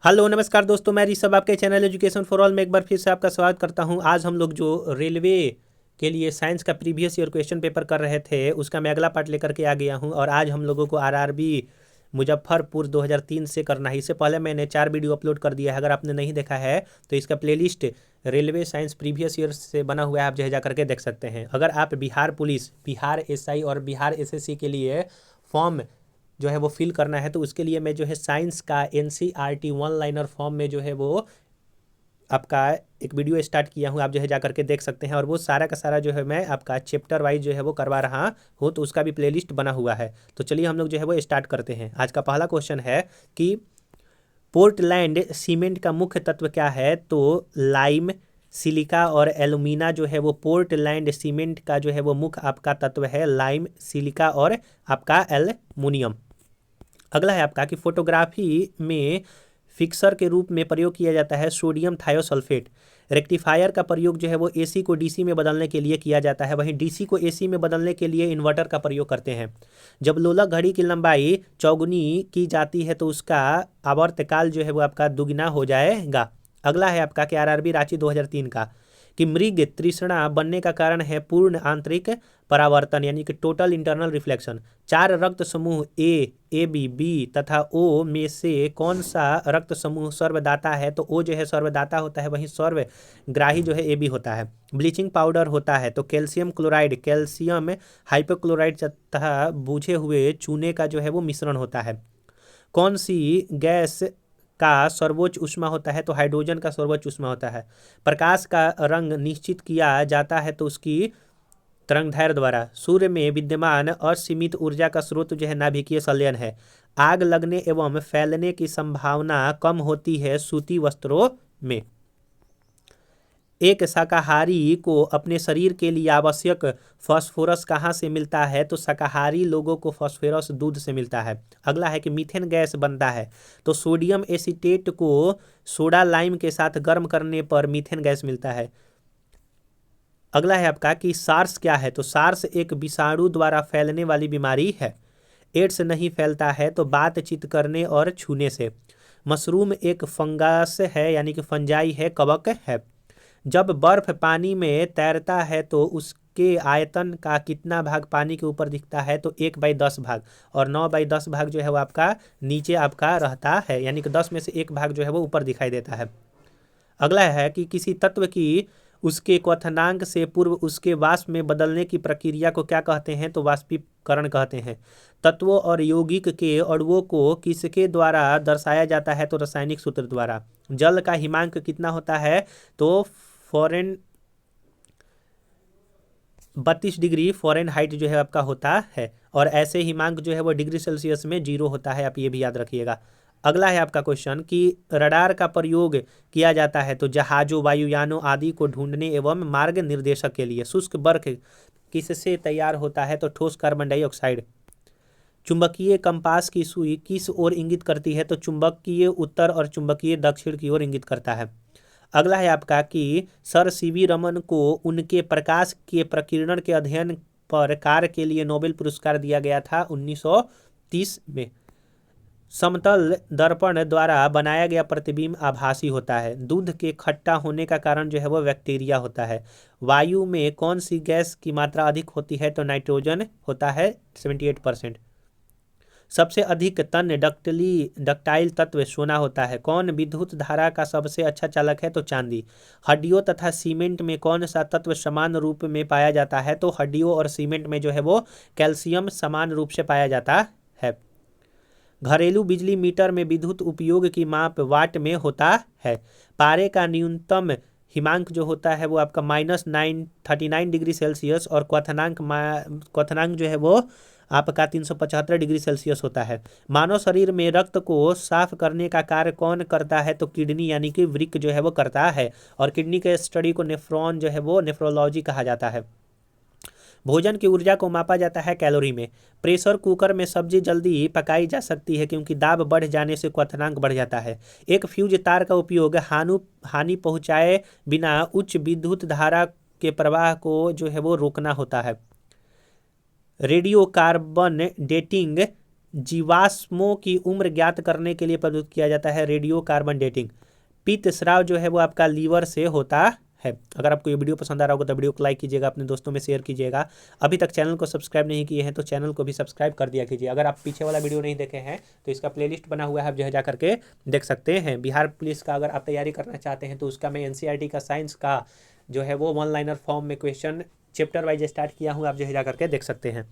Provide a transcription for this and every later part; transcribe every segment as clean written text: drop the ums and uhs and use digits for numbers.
Hello नमस्कार दोस्तों, मैं ऋषभ आपके चैनल एजुकेशन फॉर ऑल में एक बार फिर से आपका स्वागत करता हूं। आज हम लोग जो रेलवे के लिए साइंस का प्रीवियस ईयर क्वेश्चन पेपर कर रहे थे उसका मैं अगला पार्ट लेकर के आ गया हूं। और आज हम लोगों को आरआरबी मुजफ्फरपुर 2003 से करना है। इससे पहले मैंने 4 वीडियो अपलोड कर दिया है। अगर आपने नहीं देखा है तो इसका playlist railway science previous year से बना हुआ है, आप जो जा करके देख सकते हैं। अगर आप बिहार पुलिस, बिहार एसआई और बिहार एसएससी के लिए फॉर्म जो है वो फिल करना है तो उसके लिए मैं जो है साइंस का एनसीईआरटी वन लाइनर फॉर्म में जो है वो आपका एक वीडियो स्टार्ट किया हूँ, आप जो है जा करके देख सकते हैं। और वो सारा का सारा जो है मैं आपका चैप्टर वाइज जो है वो करवा रहा हूँ, तो उसका भी प्लेलिस्ट बना हुआ है। तो चलिए हम लोग जो है वो स्टार्ट करते हैं। आज का पहला क्वेश्चन है कि पोर्टलैंड सीमेंट का मुख्य तत्व क्या है? तो लाइम, सिलिका और एलुमिना जो है वो पोर्टलैंड सीमेंट का जो है वो मुख्य आपका तत्व है, लाइम, सिलिका और आपका एल्युमिनियम। अगला है आपका कि फोटोग्राफी में फिक्सर के रूप में प्रयोग किया जाता है सोडियम थायोसल्फेट। रेक्टिफायर का प्रयोग जो है वो एसी को डीसी में बदलने के लिए किया जाता है, वहीं डीसी को एसी में बदलने के लिए इन्वर्टर का प्रयोग करते हैं। जब लोलक घड़ी की लंबाई चौगुनी की जाती है तो उसका आवर्तकाल जो है वो आपका दुगना हो जाएगा। अगला है आपका कि आरआरबी रांची 2003 का कि मृग तृष्णा बनने का कारण है पूर्ण आंतरिक परावर्तन यानी कि टोटल इंटरनल रिफ्लेक्शन। 4 रक्त समूह ए बी बी तथा ओ में से कौन सा रक्त समूह सर्वदाता है? तो ओ जो है सर्वदाता होता है, वहीं सर्वग्राही जो है ए बी होता है। ब्लीचिंग पाउडर होता है तो कैल्शियम क्लोराइड, कैल्शियम हाइपोक्लोराइड तथा बूझे हुए चूने का जो है वो मिश्रण होता है। कौन सी गैस का सर्वोच्च ऊष्मा होता है? तो हाइड्रोजन का सर्वोच्च ऊष्मा होता है। प्रकाश का रंग निश्चित किया जाता है तो उसकी तरंगदैर्घ्य द्वारा। सूर्य में विद्यमान असीमित ऊर्जा का स्रोत जो है नाभिकीय संलयन है। आग लगने एवं फैलने की संभावना कम होती है सूती वस्त्रों में। एक शाकाहारी को अपने शरीर के लिए आवश्यक फास्फोरस कहाँ से मिलता है? तो शाकाहारी लोगों को फास्फोरस दूध से मिलता है। अगला है कि मीथेन गैस बनता है तो सोडियम एसीटेट को सोडा लाइम के साथ गर्म करने पर मीथेन गैस मिलता है। अगला है आपका कि सार्स क्या है? तो सार्स एक विषाणु द्वारा फैलने वाली बीमारी है। एड्स नहीं फैलता है तो बातचीत करने और छूने से। मशरूम एक फंगस है यानी कि फंजाई है, कवक है। जब बर्फ पानी में तैरता है तो उसके आयतन का कितना भाग पानी के ऊपर दिखता है? तो 1/10 भाग, और 9/10 भाग जो है वो आपका नीचे आपका रहता है, यानी कि 10 में से 1 भाग जो है वो ऊपर दिखाई देता है। अगला है कि किसी तत्व की उसके क्वथनांक से पूर्व उसके वाष्प में बदलने की प्रक्रिया को क्या कहते हैं? तो वाष्पीकरण कहते हैं। तत्वों और यौगिक के अणुओं को किसके द्वारा दर्शाया जाता है? तो रासायनिक सूत्र द्वारा। जल का हिमांक कितना होता है? तो फॉरेन 32 डिग्री फ़ारेनहाइट जो है आपका होता है। और ऐसे हिमांक जो है वो डिग्री सेल्सियस में 0 होता है, आप ये भी याद रखिएगा। अगला है आपका क्वेश्चन कि रडार का प्रयोग किया जाता है तो जहाजों, वायुयानों आदि को ढूंढने एवं मार्ग निर्देशक के लिए। शुष्क बर्फ किससे तैयार होता है? तो ठोस कार्बन डाइऑक्साइड। चुंबकीय कंपास की सुई किस ओर इंगित करती है? तो चुंबकीय उत्तर और चुंबकीय दक्षिण की ओर इंगित करता है। अगला है आपका कि सर सीवी रमन को उनके प्रकाश के प्रकीर्णन के अध्ययन पर कार्य के लिए नोबेल पुरस्कार दिया गया था 1930 में। समतल दर्पण द्वारा बनाया गया प्रतिबिंब आभासी होता है। दूध के खट्टा होने का कारण जो है वो बैक्टीरिया होता है। वायु में कौन सी गैस की मात्रा अधिक होती है? तो नाइट्रोजन होता है 78%। सबसे अधिक तन डक्टाइल तत्व सोना होता है। कौन विद्युत धारा का सबसे अच्छा चालक है? तो चांदी। हड्डियों तथा सीमेंट में कौन सा तत्व समान रूप में पाया जाता है? तो हड्डियों और सीमेंट में जो है वो कैल्शियम समान रूप से पाया जाता है। घरेलू बिजली मीटर में विद्युत उपयोग की माप वाट में होता है। पारे का न्यूनतम हिमांक जो होता है वो आपका -39 डिग्री सेल्सियस और क्वथनांक जो है वो आपका 375 डिग्री सेल्सियस होता है। मानव शरीर में रक्त को साफ करने का कार्य कौन करता है? तो किडनी यानी कि वृक्क जो है वो करता है। और किडनी के स्टडी को नेफ्रॉन जो है वो नेफ्रोलॉजी कहा जाता है। भोजन की ऊर्जा को मापा जाता है कैलोरी में। प्रेशर कुकर में सब्जी जल्दी पकाई जा सकती है क्योंकि दाब बढ़ जाने से क्वथनांक बढ़ जाता है। एक फ्यूज तार का उपयोग हानि पहुंचाए बिना उच्च विद्युत धारा के प्रवाह को जो है वो रोकना होता है। रेडियो कार्बन डेटिंग जीवाश्मों की उम्र ज्ञात करने के लिए प्रयुक्त किया जाता है? Radio carbon dating. पित्त स्राव जो है वो आपका लीवर से होता है। अगर आपको ये वीडियो पसंद आ रहा होगा तो वीडियो को लाइक कीजिएगा, अपने दोस्तों में शेयर कीजिएगा। अभी तक चैनल को सब्सक्राइब नहीं किए हैं तो चैनल को भी सब्सक्राइब कर दिया कीजिए। अगर आप पीछे वाला वीडियो नहीं देखे हैं तो इसका प्लेलिस्ट बना हुआ है, आप जो है जा करके देख सकते हैं। बिहार पुलिस का अगर आप तैयारी करना चाहते हैं तो उसका मैं एनसीईआरटी का साइंस का जो है वो वन लाइनर फॉर्म में क्वेश्चन चैप्टर वाइज स्टार्ट किया हूँ, आप जो है जा करके देख सकते हैं।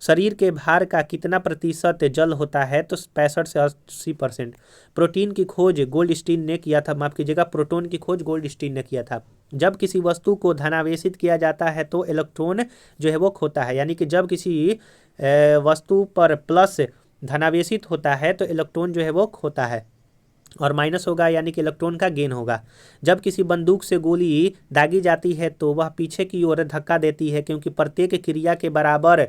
शरीर के भार का कितना प्रतिशत जल होता है? तो 65 से 80%। प्रोटीन की खोज गोल्डस्टीन ने किया था, माफ कीजिएगा, प्रोटॉन की खोज गोल्डस्टीन ने किया था। जब किसी वस्तु को धनावेशित किया जाता है तो इलेक्ट्रॉन जो है वो खोता है, यानी कि जब किसी वस्तु पर प्लस धनावेशित होता है तो इलेक्ट्रॉन जो है वो खोता है, और माइनस होगा यानी कि इलेक्ट्रॉन का गेन होगा। जब किसी बंदूक से गोली दागी जाती है तो वह पीछे की ओर धक्का देती है, क्योंकि प्रत्येक क्रिया के बराबर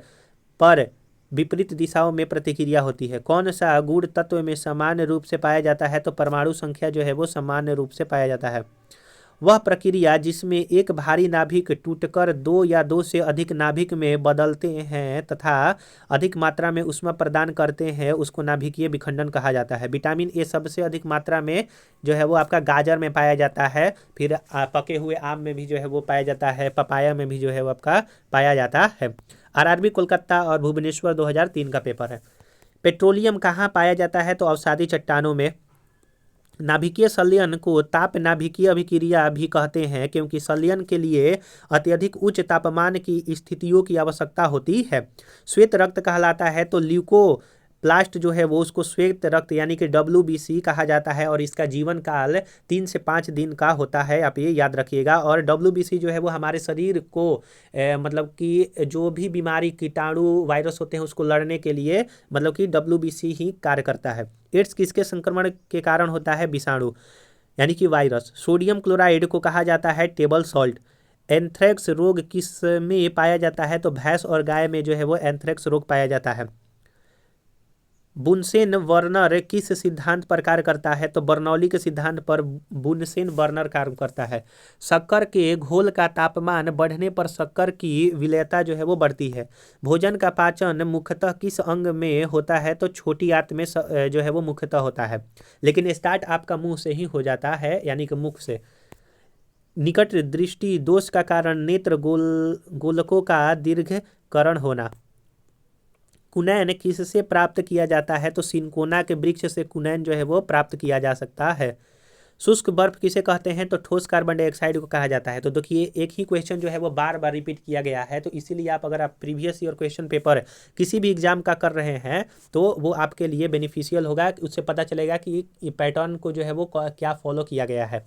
पर विपरीत दिशाओं में प्रतिक्रिया होती है। कौन सा गुण तत्व में सामान्य रूप से पाया जाता है? तो परमाणु संख्या जो है वो सामान्य रूप से पाया जाता है। वह प्रक्रिया जिसमें एक भारी नाभिक टूटकर दो या दो से अधिक नाभिक में बदलते हैं तथा अधिक मात्रा में ऊष्मा प्रदान करते हैं उसको नाभिकीय विखंडन कहा जाता है। विटामिन ए सबसे अधिक मात्रा में जो है वो आपका गाजर में पाया जाता है, फिर पके हुए आम में भी जो है वो पाया जाता है, पपाया में भी जो है वो आपका पाया जाता है। आरआरबी कोलकाता और भुवनेश्वर 2003 का पेपर है। पेट्रोलियम कहाँ पाया जाता है? तो अवसादी चट्टानों में। नाभिकीय संलयन को ताप नाभिकीय अभिक्रिया भी कहते हैं, क्योंकि संलयन के लिए अत्यधिक उच्च तापमान की स्थितियों की आवश्यकता होती है। श्वेत रक्त कहलाता है तो ल्यूकोप्लास्ट जो है वो उसको श्वेत रक्त यानी कि WBC कहा जाता है, और इसका जीवन काल 3 से 5 दिन का होता है, आप ये याद रखिएगा। और WBC जो है वो हमारे शरीर को मतलब कि जो भी बीमारी कीटाणु वायरस होते हैं उसको लड़ने के लिए मतलब कि WBC ही कार्य करता है। एड्स किसके संक्रमण के कारण होता है? विषाणु यानी कि वायरस। सोडियम क्लोराइड को कहा जाता है टेबल सॉल्ट। एंथ्रेक्स रोग किस में पाया जाता है? तो भैंस और गाय में जो है वो एंथ्रेक्स रोग पाया जाता है। बुनसेन वर्नर किस सिद्धांत पर कार्य करता है? तो बर्नौली के सिद्धांत पर बुनसेन वर्नर कार्य करता है। शक्कर के घोल का तापमान बढ़ने पर शक्कर की विलेयता जो है वो बढ़ती है। भोजन का पाचन मुख्यतः किस अंग में होता है? तो छोटी आंत में जो है वो मुख्यतः होता है, लेकिन स्टार्ट आपका मुंह से ही हो जाता है, यानी कि मुख से। निकट दृष्टि दोष का कारण नेत्र गोलकों का दीर्घकरण होना। कुनैन किससे प्राप्त किया जाता है? तो सिनकोना के वृक्ष से कुनैन जो है वो प्राप्त किया जा सकता है। शुष्क बर्फ किसे कहते हैं? तो ठोस कार्बन डाइऑक्साइड को कहा जाता है। तो देखिए एक ही क्वेश्चन जो है वो बार बार रिपीट किया गया है, तो इसीलिए आप अगर आप प्रीवियस ईयर क्वेश्चन पेपर किसी भी एग्जाम का कर रहे हैं तो वो आपके लिए बेनिफिशियल होगा, उससे पता चलेगा कि ये पैटर्न को जो है वो क्या फॉलो किया गया है।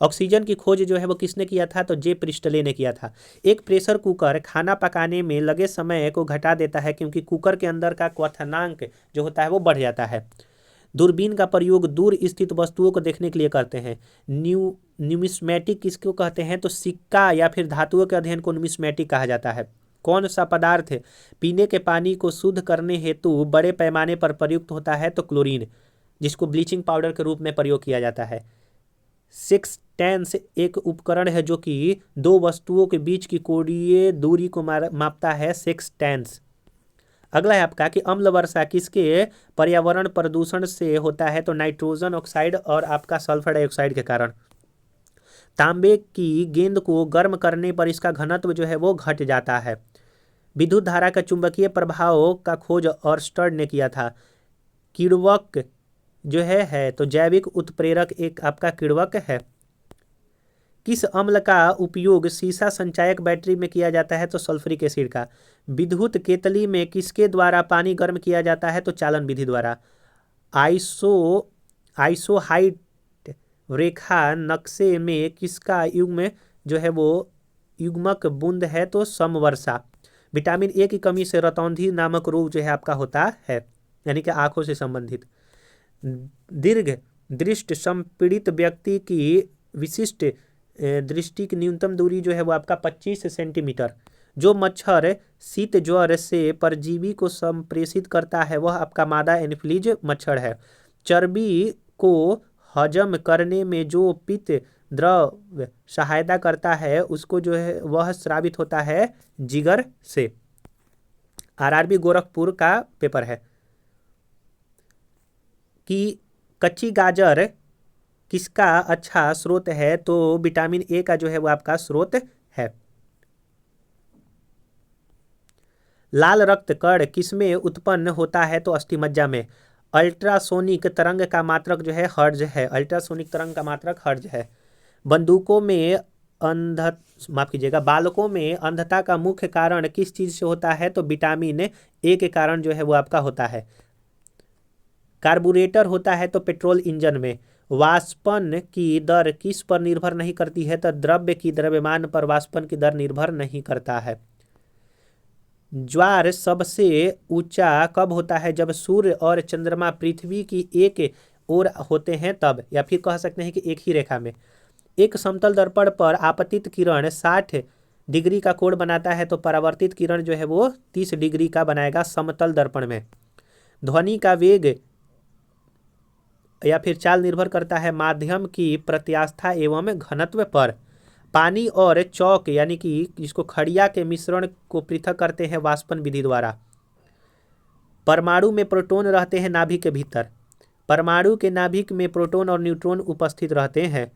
ऑक्सीजन की खोज जो है वो किसने किया था? तो जे प्रिस्टले ने किया था। एक प्रेशर कुकर खाना पकाने में लगे समय को घटा देता है, क्योंकि कुकर के अंदर का क्वथनांक जो होता है वो बढ़ जाता है। दूरबीन का प्रयोग दूर स्थित वस्तुओं को देखने के लिए करते हैं। न्यूमिस्मेटिक किसको कहते हैं? तो सिक्का या फिर धातुओं के अध्ययन को न्यूमिस्मेटिक कहा जाता है। कौन सा पदार्थ पीने के पानी को शुद्ध करने हेतु बड़े पैमाने पर प्रयुक्त होता है? तो क्लोरीन, जिसको ब्लीचिंग पाउडर के रूप में प्रयोग किया जाता है। सेक्सटेंस एक उपकरण है जो कि दो वस्तुओं के बीच की कोणीय दूरी को मापता है, सेक्सटेंस। अगला है आपका कि अम्ल वर्षा किसके पर्यावरण प्रदूषण से होता है? तो नाइट्रोजन ऑक्साइड और आपका सल्फर डाइऑक्साइड के कारण। तांबे की गेंद को गर्म करने पर इसका घनत्व जो है वो घट जाता है। विद्युत धारा का चुंबकीय प्रभाव का खोज ऑर्स्टेड ने किया था। किण्वक जो है तो जैविक उत्प्रेरक एक आपका किण्वक है। किस अम्ल का उपयोग सीसा संचायक बैटरी में किया जाता है? तो सल्फ्यूरिक एसिड का। विद्युत केतली में किसके द्वारा पानी गर्म किया जाता है? तो चालन विधि द्वारा। आइसोहाइट रेखा नक्शे में किसका युग्म जो है वो युग्मक बूंद है? तो समवर्षा। विटामिन ए की कमी से रतौंधी नामक रोग जो है आपका होता है, यानी कि आंखों से संबंधित। दीर्घ दृष्टि संपीड़ित व्यक्ति की विशिष्ट दृष्टि की न्यूनतम दूरी जो है वो आपका 25 सेंटीमीटर। जो मच्छर शीत ज्वर से परजीवी को संप्रेषित करता है वह आपका मादा एनोफिलीज मच्छर है। चर्बी को हजम करने में जो पित्त द्रव सहायता करता है उसको जो है वह स्रावित होता है जिगर से। आरआरबी गोरखपुर का पेपर है। कि कच्ची गाजर किसका अच्छा स्रोत है, तो विटामिन ए का जो है वो आपका स्रोत है। लाल रक्त कण किसमें उत्पन्न होता है, तो अस्थिमज्जा में। अल्ट्रासोनिक तरंग का मात्रक जो है हर्ट्ज है, अल्ट्रासोनिक तरंग का मात्रक हर्ट्ज है। बंदूकों में अंध माफ कीजिएगा बालकों में अंधता का मुख्य कारण किस चीज से होता है, तो विटामिन ए के कारण जो है वो आपका होता है। कार्बोरेटर होता है तो पेट्रोल इंजन में। वाष्पन की दर किस पर निर्भर नहीं करती है, तो द्रव्य की द्रव्यमान पर वाष्पन की दर निर्भर नहीं करता है। ज्वार सबसे ऊंचा कब होता है, जब सूर्य और चंद्रमा पृथ्वी की एक ओर होते हैं तब, या फिर कह सकते हैं कि एक ही रेखा में। एक समतल दर्पण पर आपतित किरण 60 डिग्री का कोण बनाता है, तो परावर्तित किरण जो है वो 30 डिग्री का बनाएगा समतल दर्पण में। ध्वनि का वेग या फिर चाल निर्भर करता है माध्यम की प्रत्यास्था एवं घनत्व पर। पानी और चौक यानी कि जिसको खड़िया के मिश्रण को पृथक करते हैं वाष्पन विधि द्वारा। परमाणु में प्रोटॉन रहते हैं नाभिक के भीतर। परमाणु के नाभिक में प्रोटॉन और न्यूट्रॉन उपस्थित रहते हैं।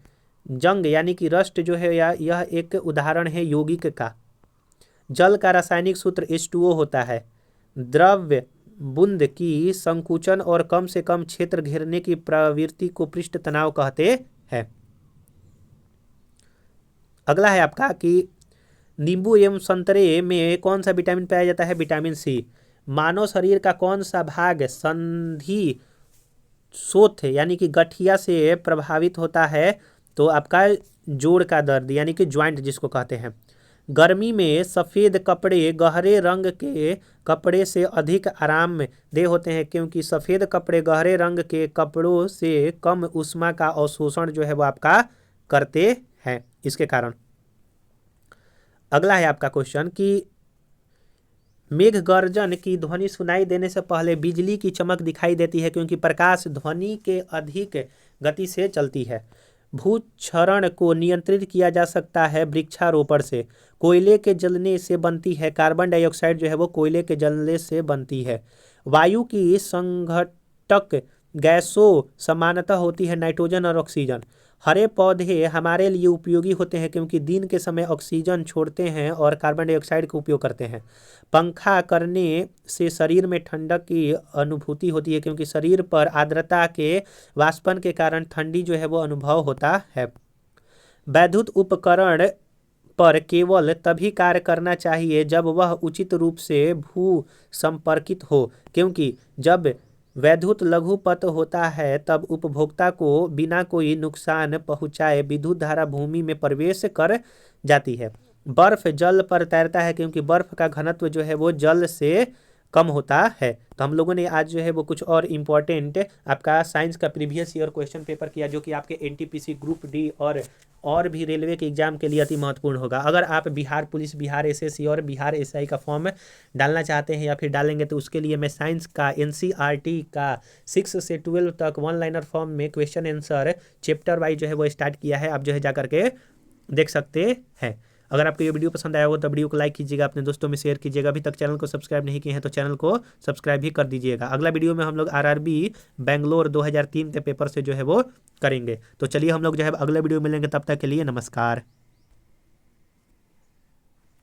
जंग यानी कि रस्ट जो है यह एक उदाहरण है यौगिक का। जल का रासायनिक सूत्र H2O होता है। द्रव्य बूंद की संकुचन और कम से कम क्षेत्र घेरने की प्रवृत्ति को पृष्ठ तनाव कहते हैं। अगला है आपका कि नींबू एवं संतरे में कौन सा विटामिन पाया जाता है, विटामिन सी। मानव शरीर का कौन सा भाग संधि शोथ यानी कि गठिया से प्रभावित होता है, तो आपका जोड़ का दर्द यानी कि ज्वाइंट जिसको कहते हैं। गर्मी में सफ़ेद कपड़े गहरे रंग के कपड़े से अधिक आरामदेह होते हैं, क्योंकि सफ़ेद कपड़े गहरे रंग के कपड़ों से कम ऊष्मा का अवशोषण जो है वो आपका करते हैं, इसके कारण। अगला है आपका क्वेश्चन कि मेघ गर्जन की ध्वनि सुनाई देने से पहले बिजली की चमक दिखाई देती है, क्योंकि प्रकाश ध्वनि के अधिक गति से चलती है। भूक्षरण को नियंत्रित किया जा सकता है वृक्षारोपण से। कोयले के जलने से बनती है कार्बन डाइऑक्साइड जो है वो कोयले के जलने से बनती है। वायु की संघटक गैसों समानतः होती है नाइट्रोजन और ऑक्सीजन। हरे पौधे हमारे लिए उपयोगी होते हैं, क्योंकि दिन के समय ऑक्सीजन छोड़ते हैं और कार्बन डाइऑक्साइड का उपयोग करते हैं। पंखा करने से शरीर में ठंडक की अनुभूति होती है, क्योंकि शरीर पर आर्द्रता के वाष्पन के कारण ठंडी जो है वो अनुभव होता है। वैद्युत उपकरण पर केवल तभी कार्य करना चाहिए जब वह उचित रूप से भू संपर्कित हो, क्योंकि जब वैद्युत लघुपत होता है तब उपभोक्ता को बिना कोई नुकसान पहुंचाए विद्युत धारा भूमि में प्रवेश कर जाती है। बर्फ जल पर तैरता है, क्योंकि बर्फ का घनत्व जो है वो जल से कम होता है। तो हम लोगों ने आज जो है वो कुछ और इम्पोर्टेंट आपका साइंस का प्रीवियस ईयर क्वेश्चन पेपर किया, जो कि आपके एनटीपीसी ग्रुप डी और भी रेलवे के एग्जाम के लिए अति महत्वपूर्ण होगा। अगर आप बिहार पुलिस, बिहार एसएससी और बिहार एसआई का फॉर्म डालना चाहते हैं या फिर डालेंगे, तो उसके लिए मैं साइंस का एनसीईआरटी का 6 से 12 तक वन लाइनर फॉर्म में क्वेश्चन आंसर चैप्टर वाइज जो है वो स्टार्ट किया है। आप जो है जा करके देख सकते हैं। अगर आपको ये वीडियो पसंद आया हो तो वीडियो को लाइक कीजिएगा, अपने दोस्तों में शेयर कीजिएगा। अभी तक चैनल को सब्सक्राइब नहीं किए हैं तो चैनल को सब्सक्राइब भी कर दीजिएगा। अगला वीडियो में हम लोग आरआरबी बेंगलोर 2003 के पेपर से जो है वो करेंगे। तो चलिए हम लोग जो है अगले वीडियो में मिलेंगे, तब तक के लिए नमस्कार।